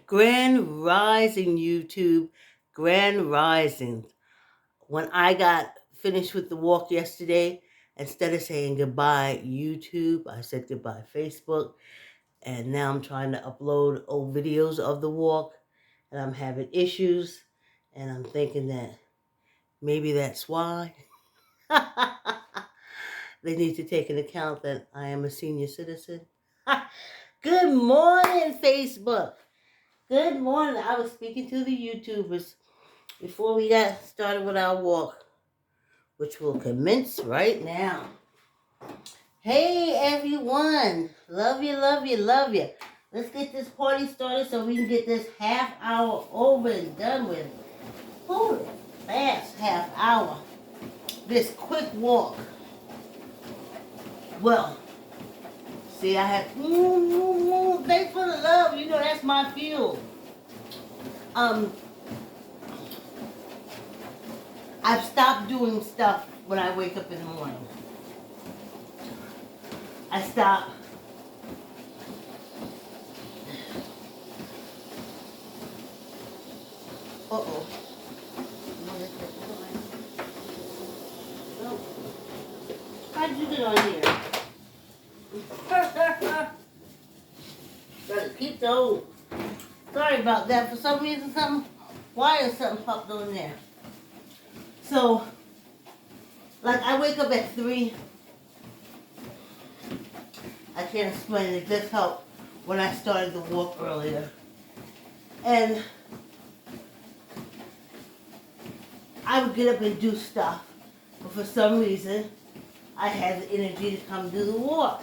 Grand Rising YouTube, Grand Rising. When I got finished with the walk yesterday, instead of saying goodbye YouTube, I said goodbye Facebook. And now I'm trying to upload old videos of the walk, and I'm having issues. And I'm thinking that maybe that's why. They need to take into account that I am a senior citizen. Good morning, Facebook. Good morning. I was speaking to the YouTubers before we got started with our walk, which will commence right now. Hey, everyone. Love you, love you, love you. Let's get this party started so we can get this half hour over and done with. Holy fast half hour. This quick walk. Well, see, I had, thanks for the love. You know, that's my fuel. I've stopped doing stuff when I wake up in the morning. I stop. Uh-oh. How did you get on here? Gotta keep those. Sorry about that. For some reason, wire or something popped on there. So, like, I wake up at 3. I can't explain it. It just helped when I started the walk earlier. And I would get up and do stuff. But for some reason, I had the energy to come do the walk.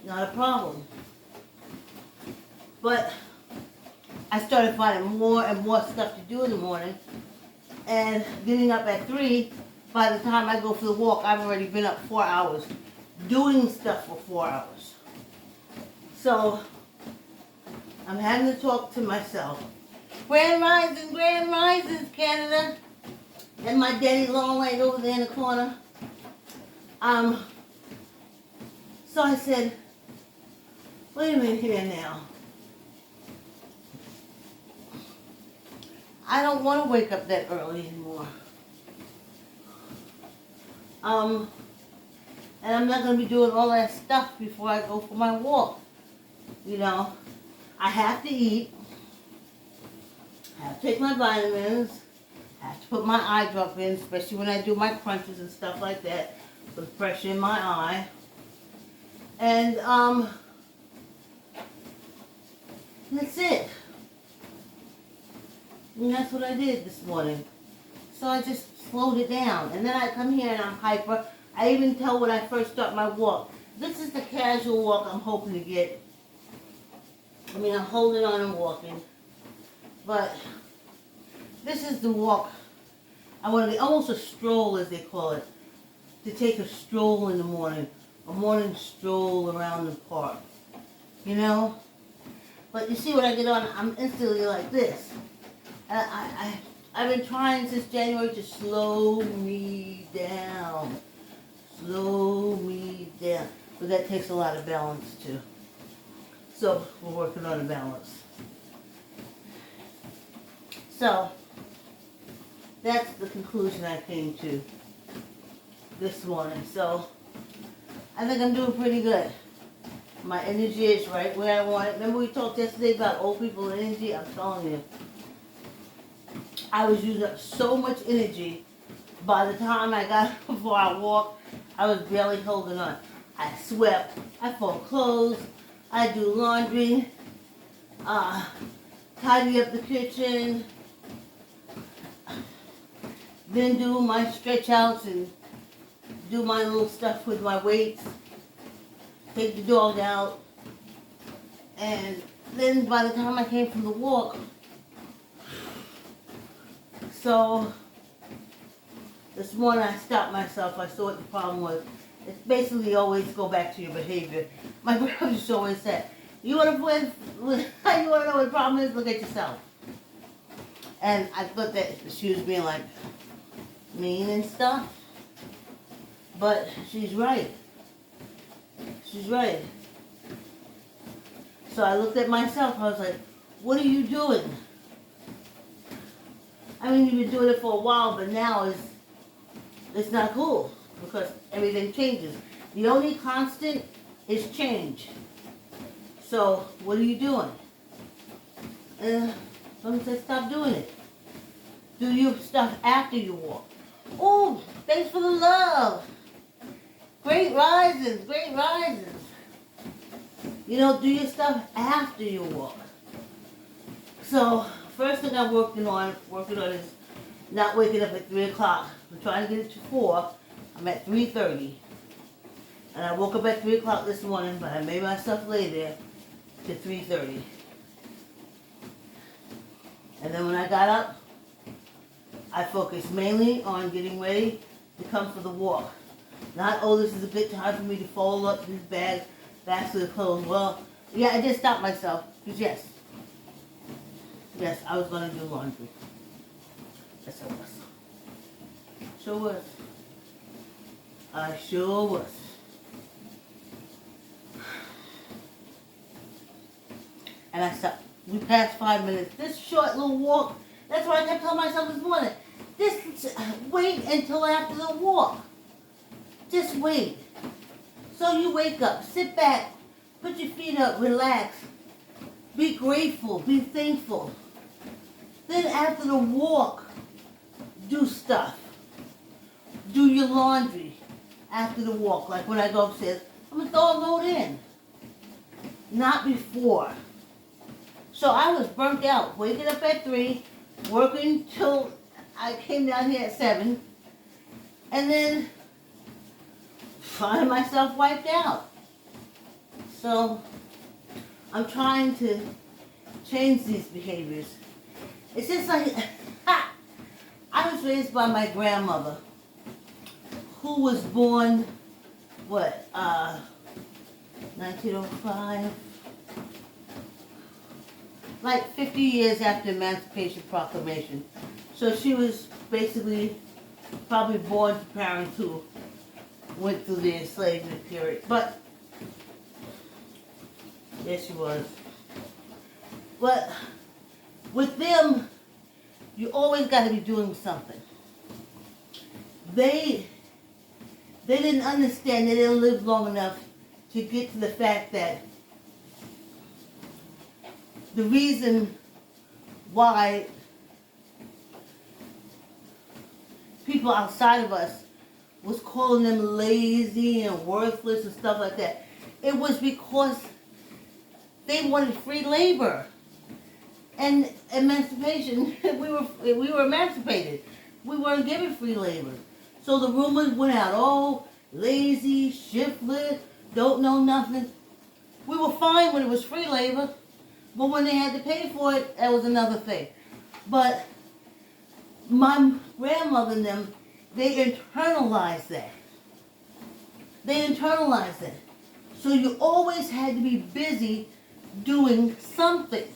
Not a problem. But I started finding more and more stuff to do in the morning. And getting up at 3, by the time I go for the walk, I've already been up 4 hours. Doing stuff for 4 hours. So, I'm having to talk to myself. Grand Risings, Canada. And my daddy long way over there in the corner. So I said, wait a minute here now. I don't want to wake up that early anymore. And I'm not going to be doing all that stuff before I go for my walk. You know, I have to eat. I have to take my vitamins. I have to put my eye drop in, especially when I do my crunches and stuff like that, for the pressure in my eye. And, that's it. And that's what I did this morning. So I just slowed it down. And then I come here and I'm hyper. I even tell when I first start my walk, this is the casual walk I'm hoping to get. I mean, I'm holding on and walking. But this is the walk. I want to be almost a stroll, as they call it. To take a stroll in the morning. A morning stroll around the park. You know? But you see when I get on, I'm instantly like this. I've been trying since January to slow me down. Slow me down. But that takes a lot of balance too. So we're working on a balance. So that's the conclusion I came to this morning. So I think I'm doing pretty good. My energy is right where I want it. Remember we talked yesterday about old people energy? I'm telling you. I was using up so much energy. By the time I got before I walked, I was barely holding on. I swept. I fold clothes. I do laundry. Tidy up the kitchen. Then do my stretch outs and do my little stuff with my weights. Take the dog out. And then by the time I came from the walk, so this morning I stopped myself. I saw what the problem was. It's basically always go back to your behavior. My brother used to always say, you want to know what the problem is? Look at yourself. And I thought that she was being like mean and stuff. But she's right. She's right. So I looked at myself. I was like, What are you doing? I mean, you've been doing it for a while, but now it's not cool because everything changes. The only constant is change. So, what are you doing? Someone said stop doing it. Do your stuff after you walk. Oh, thanks for the love. Great rises, great rises. You know, do your stuff after you walk. So, first thing I'm working on is not waking up at 3 o'clock. I'm trying to get it to 4. I'm at 3:30. And I woke up at 3 o'clock this morning, but I made myself lay there to 3:30. And then when I got up, I focused mainly on getting ready to come for the walk. Not, oh, this is a good time for me to fold up this bag, back to the clothes. Well, yeah, I did stop myself, because yes, I was going to do laundry. Yes, I was. Sure was. I sure was. And I stopped. We passed 5 minutes. This short little walk, that's what I kept telling myself this morning. Wait until after the walk. Just wait. So you wake up, sit back, put your feet up, relax. Be grateful, be thankful. Then after the walk, do stuff. Do your laundry after the walk. Like when I go upstairs, I'm going to throw a load in. Not before. So I was burnt out, waking up at 3, working till I came down here at 7, and then finding myself wiped out. So I'm trying to change these behaviors. It's just like, I was raised by my grandmother, who was born, 1905? Like 50 years after Emancipation Proclamation. So she was basically probably born to parents who went through the enslavement period. But, yes, she was. But with them, you always got to be doing something. They didn't understand, they didn't live long enough to get to the fact that the reason why people outside of us was calling them lazy and worthless and stuff like that, it was because they wanted free labor and emancipation. we were emancipated. We weren't given free labor. So the rumors went out, oh, lazy, shiftless, don't know nothing. We were fine when it was free labor. But when they had to pay for it, that was another thing. But my grandmother and them, they internalized that. So you always had to be busy doing something.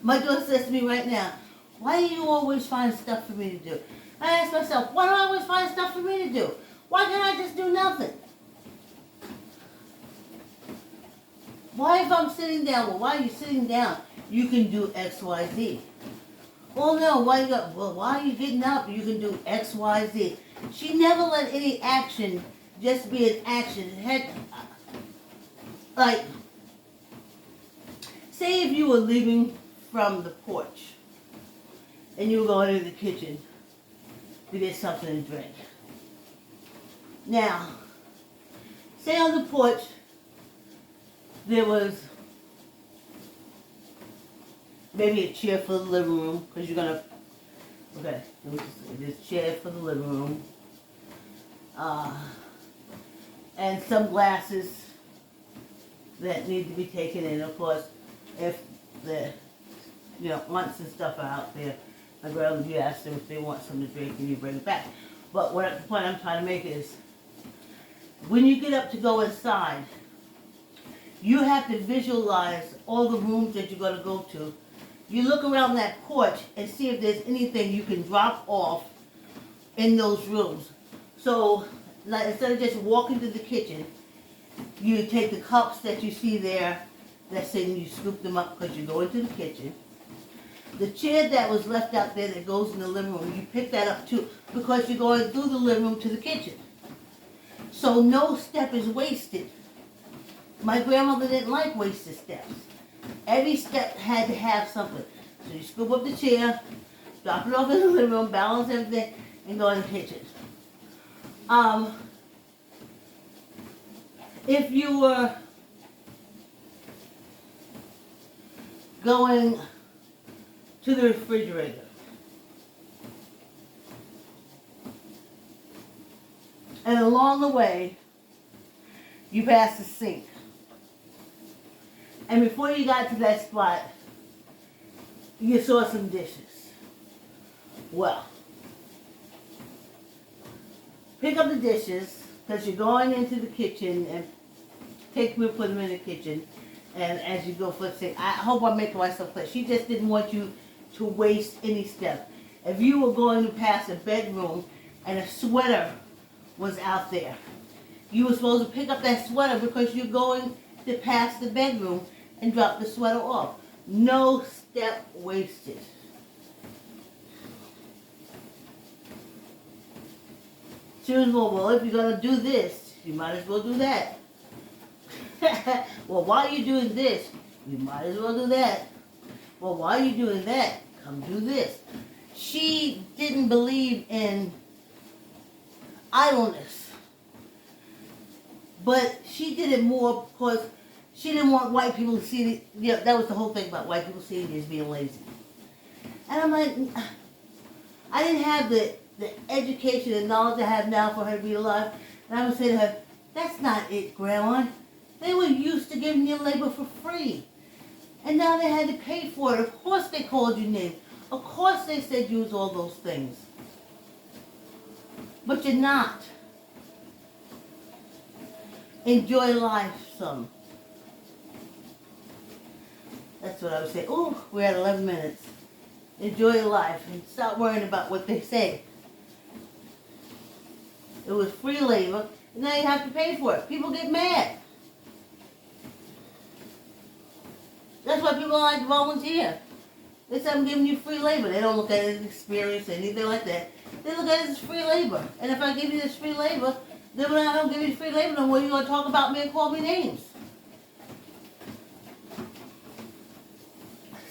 My daughter says to me right now, why do you always find stuff for me to do? I ask myself, why do I always find stuff for me to do? Why can't I just do nothing? Why if I'm sitting down? Well, why are you sitting down? You can do X, Y, Z. Well, no, why are you getting up? You can do X, Y, Z. She never let any action just be an action. Like, say if you were leaving from the porch and you were going into the kitchen to get something to drink. Now, say on the porch, there was maybe a chair for the living room, because you're going to, okay, there's a chair for the living room, and some glasses that need to be taken in. Of course, if the, aunts and stuff are out there, my grandmother, you ask them if they want something to drink and you bring it back. But the point I'm trying to make is, when you get up to go inside, you have to visualize all the rooms that you're going to go to. You look around that porch and see if there's anything you can drop off in those rooms. So, like, instead of just walking to the kitchen, You take the cups that you see there, that's saying you scoop them up because you go into the kitchen. The chair that was left out there that goes in the living room, you pick that up too because you're going through the living room to the kitchen. So no step is wasted. My grandmother didn't like wasted steps. Every step had to have something. So you scoop up the chair, drop it off in the living room, balance everything, and go in the kitchen. If you were going to the refrigerator, and along the way, you passed the sink. And before you got to that spot, you saw some dishes. Well, pick up the dishes, because you're going into the kitchen, and take them and put them in the kitchen. And as you go for the sink, I hope I'm making myself clear. She just didn't want you to waste any step. If you were going to pass a bedroom and a sweater was out there, you were supposed to pick up that sweater because you're going to pass the bedroom and drop the sweater off. No step wasted. She was, well, if you're going to do this, you might as well do that. Well, while you're doing this, you might as well do that. Well, while you're doing that, come do this. She didn't believe in idleness. But she did it more because she didn't want white people to see it. You know, that was the whole thing about white people seeing me as being lazy. And I'm like, I didn't have the education and knowledge I have now for her to be alive. And I would say to her, that's not it, Grandma. They were used to giving you labor for free. And now they had to pay for it. Of course they called you names. Of course they said you was all those things. But you're not. Enjoy life some. That's what I would say. Oh, we're at 11 minutes. Enjoy life and stop worrying about what they say. It was free labor, and now you have to pay for it. People get mad. That's why people don't like to volunteer. They say I'm giving you free labor. They don't look at it as experience or anything like that. They look at it as free labor. And if I give you this free labor, then when I don't give you free labor no more, you're going to talk about me and call me names.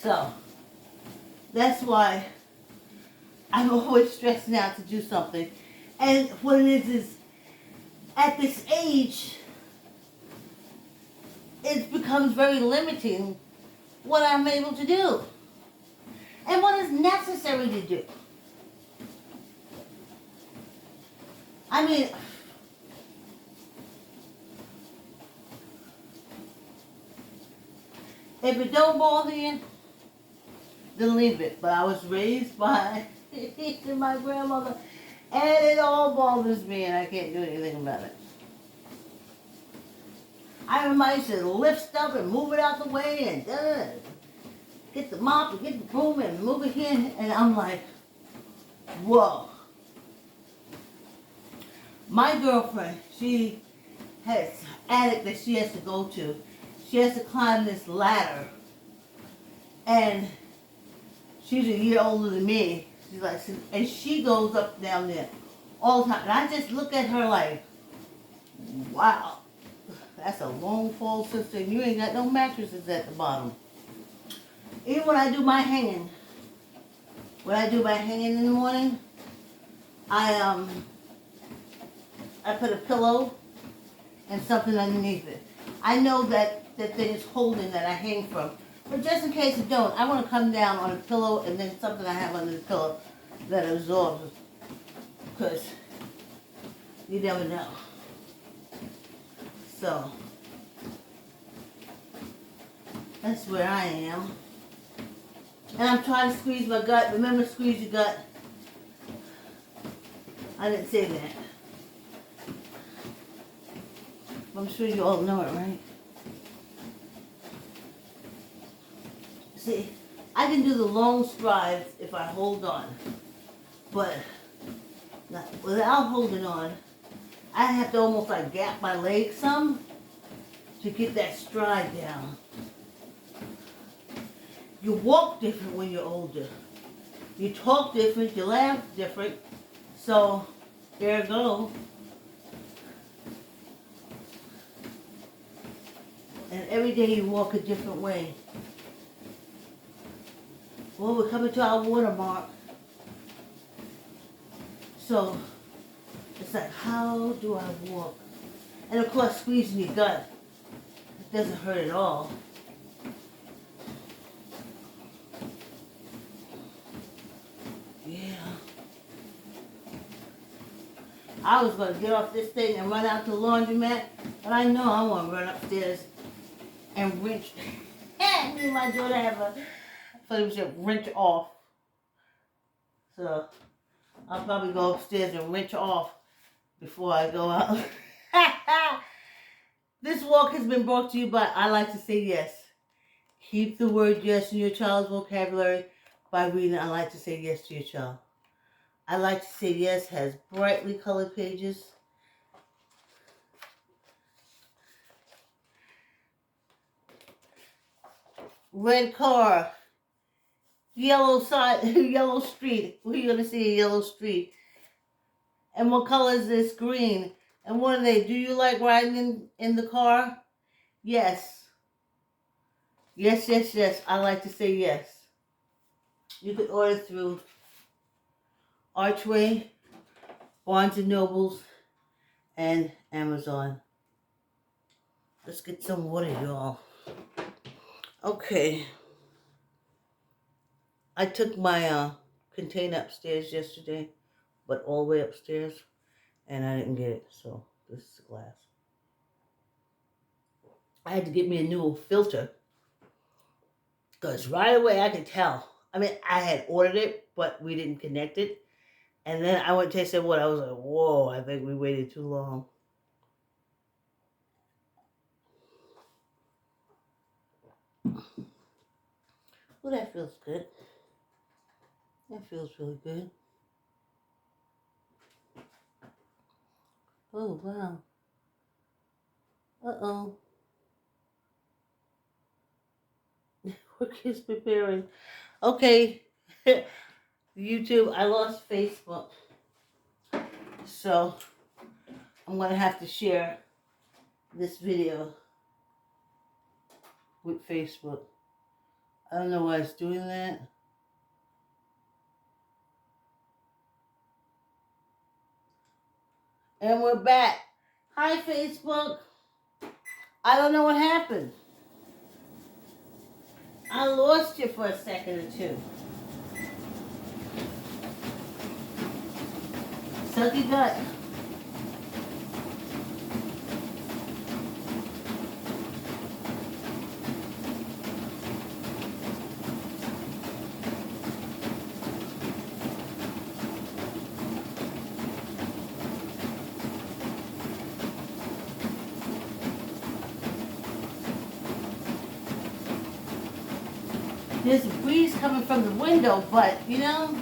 So, that's why I'm always stressing out to do something. And what it is at this age, it becomes very limiting what I'm able to do and what is necessary to do. I mean, if it don't bother you, then leave it. But I was raised by my grandmother, and it all bothers me, and I can't do anything about it. I remember I used to lift stuff and move it out the way and get the mop and get the broom and move it here. And I'm like, whoa. My girlfriend, she has an attic that she has to go to. She has to climb this ladder. And she's a year older than me. She's like, and she goes up down there all the time. And I just look at her like, wow. That's a long fall, sister, and you ain't got no mattresses at the bottom. Even when I do my hanging, in the morning, I put a pillow and something underneath it. I know that thing is holding that I hang from. But just in case it don't, I want to come down on a pillow and then something I have under the pillow that absorbs. Because you never know. So, that's where I am. And I'm trying to squeeze my gut. Remember, squeeze your gut? I didn't say that. I'm sure you all know it, right? See, I can do the long strides if I hold on. But without holding on, I have to almost like gap my legs some to get that stride down. You walk different when you're older. You talk different, you laugh different. So, there you go. And every day you walk a different way. Well, we're coming to our watermark. So, it's like, how do I walk? And of course, squeezing your gut. It doesn't hurt at all. Yeah. I was going to get off this thing and run out to the laundromat, but I know I want to run upstairs and wrench. Me and my daughter have a, so we should wrench off. So I'll probably go upstairs and wrench off before I go out. This walk has been brought to you by I Like to Say Yes. Keep the word yes in your child's vocabulary by reading I Like to Say Yes to your child. I Like to Say Yes has brightly colored pages. Red car, yellow side, yellow street. Where are you gonna see a yellow street? And what color is this? Green. And what are they? Do you like riding in the car? Yes. Yes, yes, yes. I like to say yes. You can order through Archway, Barnes & Nobles, and Amazon. Let's get some water, y'all. Okay. I took my container upstairs yesterday, but all the way upstairs, and I didn't get it, so this is the glass. I had to get me a new filter, because right away I could tell. I mean, I had ordered it, but we didn't connect it. And then I went to taste what I was like, whoa, I think we waited too long. Well, that feels good. That feels really good. Oh, wow. Uh-oh. What kids preparing? Okay. YouTube, I lost Facebook. So, I'm going to have to share this video with Facebook. I don't know why it's doing that. And we're back. Hi, Facebook. I don't know what happened. I lost you for a second or two. Suck your gut. There's a breeze coming from the window, but, you know,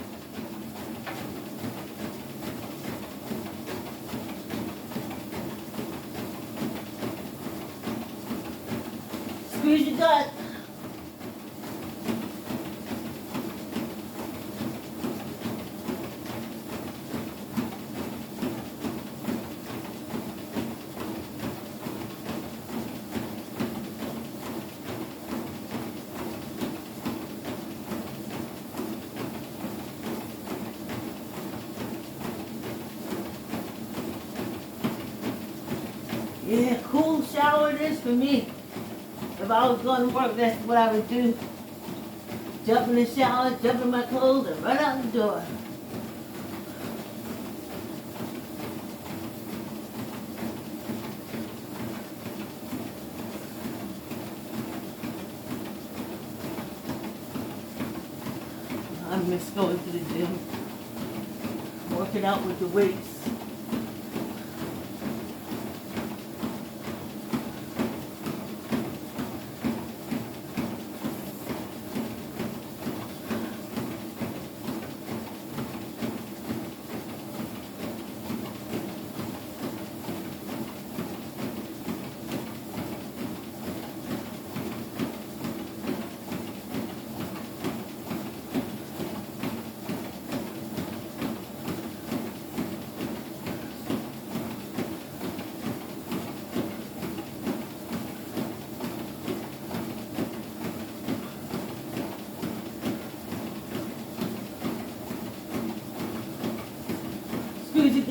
squeeze your gut. Yeah, cool shower it is for me. If I was going to work, that's what I would do. Jump in the shower, jump in my clothes, and run out the door. I miss going to the gym, working out with the weights.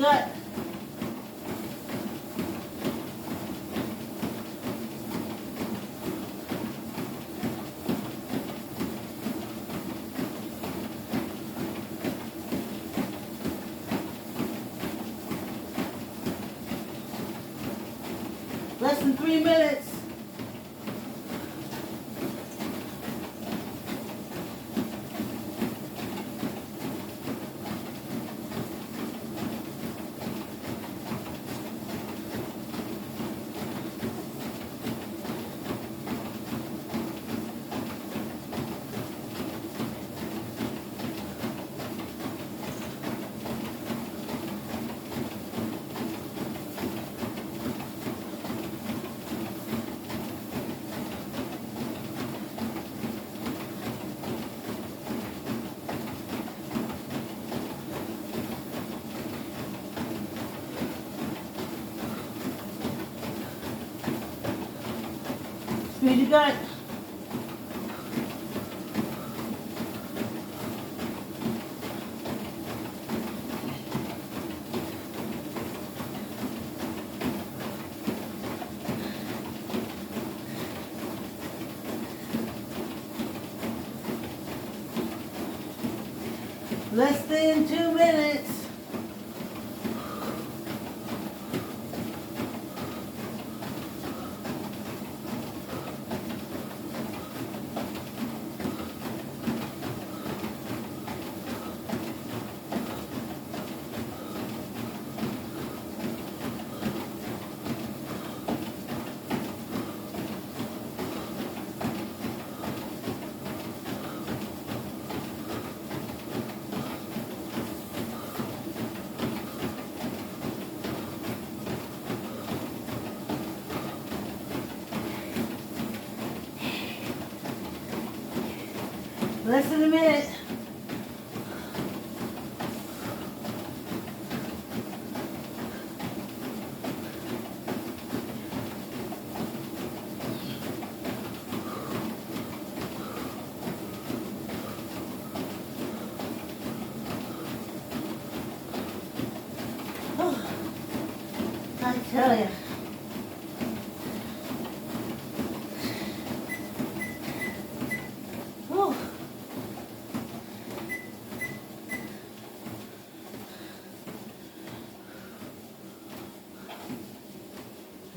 got? Less than 3 minutes. Speed you got. Less than 2 minutes. Less than a minute. Oh, I tell you. Oh.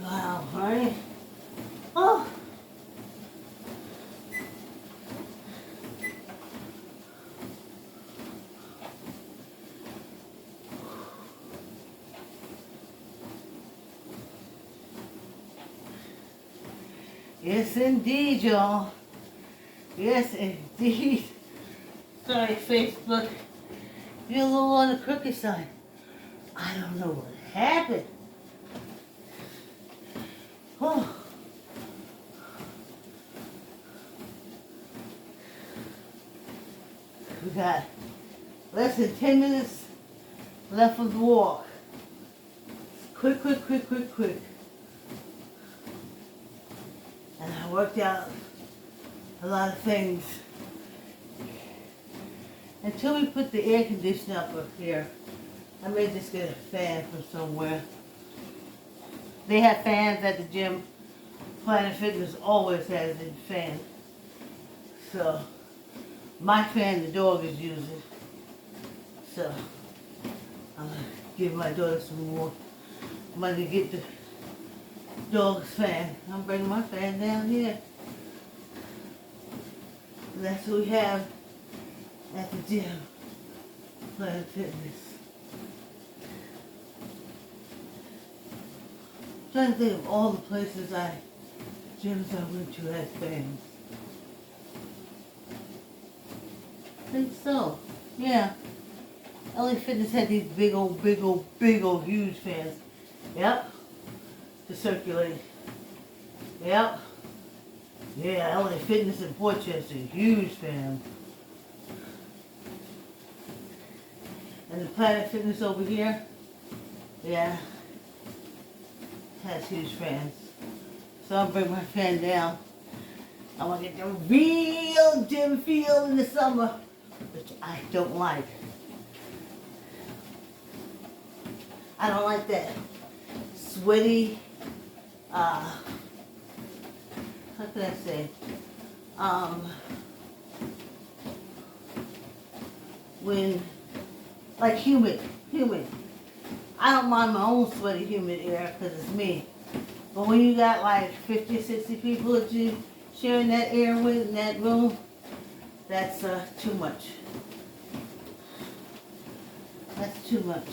Wow, right? Oh. Yes, indeed, y'all. Yes, indeed. Sorry, Facebook. You're a little on the crooked side. I don't know what happened. Oh. We got less than 10 minutes left of the walk. Quick, quick, quick, quick, quick. And I worked out a lot of things. Until we put the air conditioner up here, I may just get a fan from somewhere. They have fans at the gym. Planet Fitness always has a fan. So, my fan the dog is using. So, I'm going to give my daughter some more money to get the dog's fan. I'm bringing my fan down here. And that's what we have at the gym. Planet Fitness. I'm trying to think of all the places gyms I went to had fans. I think so. Yeah. LA Fitness had these big old, huge fans. Yep. To circulate. Yep. Yeah, LA Fitness in Portchester, huge fan. And the Planet Fitness over here, yeah, has huge fans. So I'll bring my fan down. I want to get the real gym feel in the summer, which I don't like. I don't like that sweaty, how can I say, when, like humid. I don't mind my own sweaty, humid air because it's me. But when you got like 50 or 60 people that you sharing that air with in that room, that's too much. That's too much.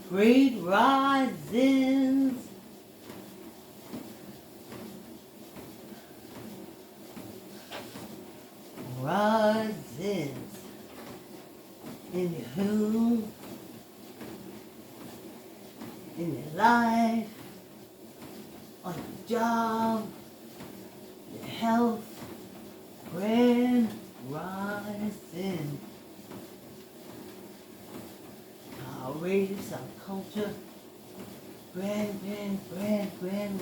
Great risings. Risings. In your home. In your life. On your job. Your health. Grand rising. Our race, our culture, grand rising.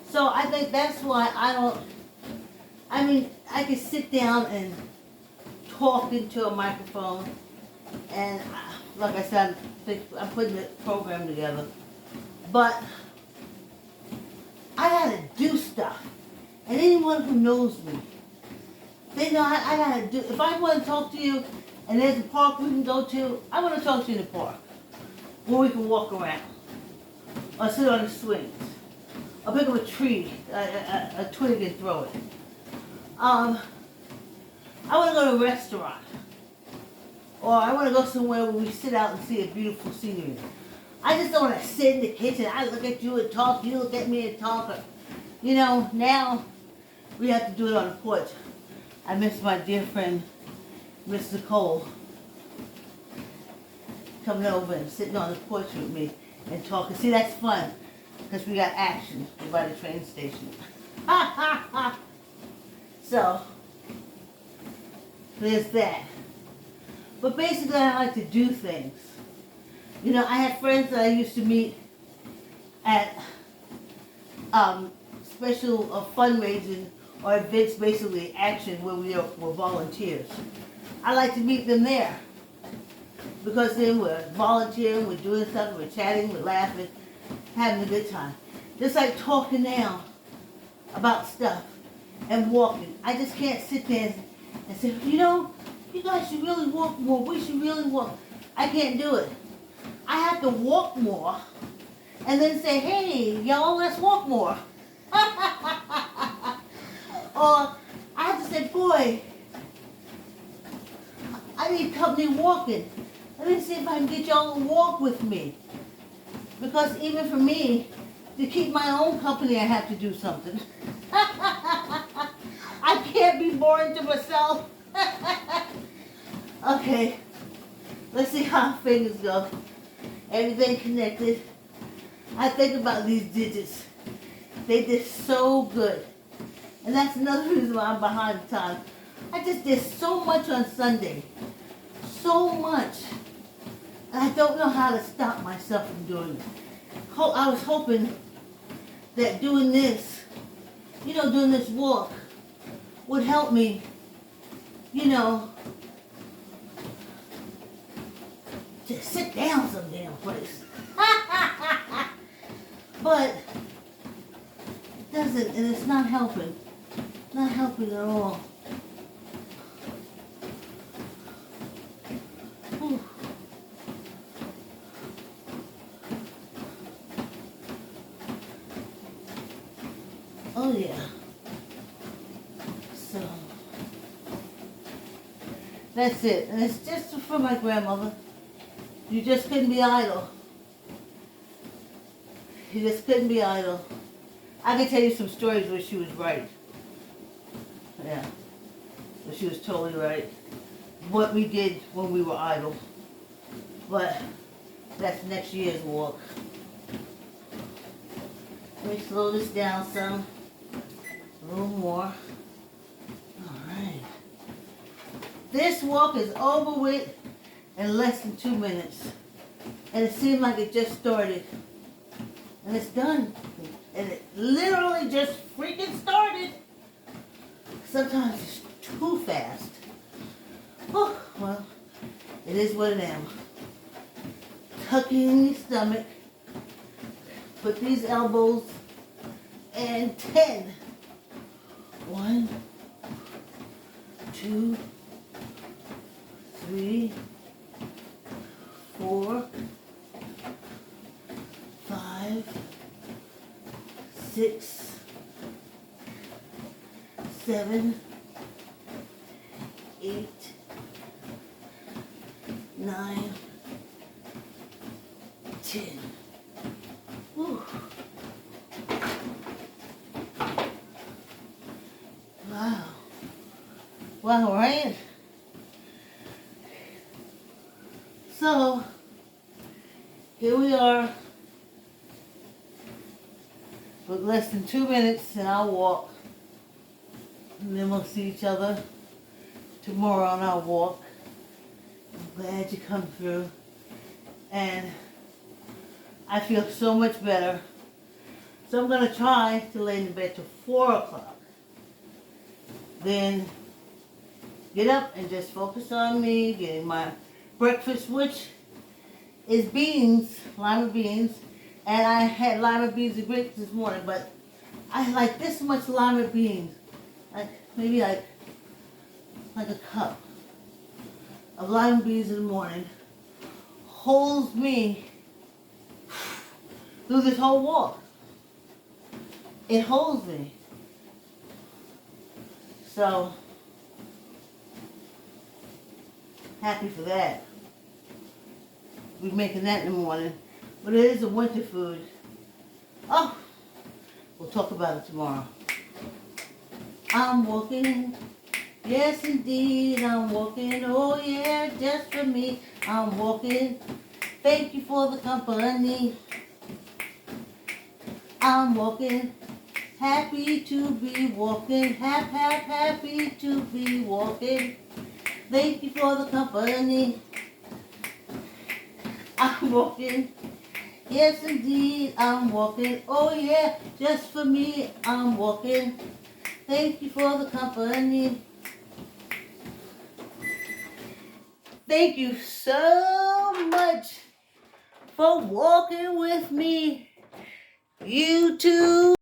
So I think that's why I can sit down and talk into a microphone, and like I said, I'm putting the program together, but I gotta do stuff, and anyone who knows me, they know I gotta do. If I want to talk to you, and there's a park we can go to, I want to talk to you in the park, where we can walk around, or sit on the swings, or pick up a tree, a twig and throw it. I want to go to a restaurant, or I want to go somewhere where we sit out and see a beautiful scenery. I just don't want to sit in the kitchen. I look at you and talk, you look at me and talk. Or, now we have to do it on the porch. I miss my dear friend, Miss Nicole, coming over and sitting on the porch with me and talking. See, that's fun, because we got action. We're by the train station. So, there's that. But basically, I like to do things. I had friends that I used to meet at special fundraising or events, basically action, where we were volunteers. I like to meet them there, because then we're volunteering, we're doing something, we're chatting, we're laughing, having a good time. Just like talking now about stuff and walking. I just can't sit there and say, you guys should really walk more. We should really walk. I can't do it. I have to walk more and then say, hey, y'all, let's walk more. Or I have to say, boy, I need company walking. Let me see if I can get y'all to walk with me. Because even for me, to keep my own company, I have to do something. I can't be boring to myself. Okay, let's see how fingers go. Everything connected. I think about these digits. They did so good. And that's another reason why I'm behind time. I just did so much on Sunday. So much. And I don't know how to stop myself from doing it. I was hoping that doing this, doing this walk, would help me, to sit down some damn place. But it doesn't, and it's not helping. Not helping at all. Whew. Oh yeah. So that's it. And it's just for my grandmother. You just couldn't be idle. You just couldn't be idle. I can tell you some stories where she was right. Yeah. Where she was totally right. What we did when we were idle. But that's next year's walk. Let me slow this down some. A little more. Alright. This walk is over with in less than 2 minutes. And it seemed like it just started. And it's done. And it literally just freaking started. Sometimes it's too fast. Oh, well, it is what it is. Tuck it in your stomach. Put these elbows and 10. 1, 2, 3, 4, 5, 6, 7, 8, 9, 10. Whew. Wow. Wow, right? So, here we are with less than 2 minutes and I'll walk. And then we'll see each other tomorrow on our walk. I'm glad you come through. And I feel so much better. So I'm going to try to lay in bed till 4 o'clock. Then get up and just focus on me getting my breakfast, which is beans, lima beans. And I had lima beans and grits this morning, but I had like this much lima beans. Like maybe like a cup of lima beans in the morning. Holds me through this whole walk. It holds me. So, happy for that. We're making that in the morning. But it is a winter food. Oh, we'll talk about it tomorrow. I'm walking. Yes, indeed, I'm walking. Oh, yeah, just for me. I'm walking. Thank you for the company. I'm walking. Happy to be walking. Happy to be walking. Thank you for the company. I'm walking. Yes, indeed, I'm walking. Oh, yeah, just for me, I'm walking. Thank you for the company. Thank you so much for walking with me. You too.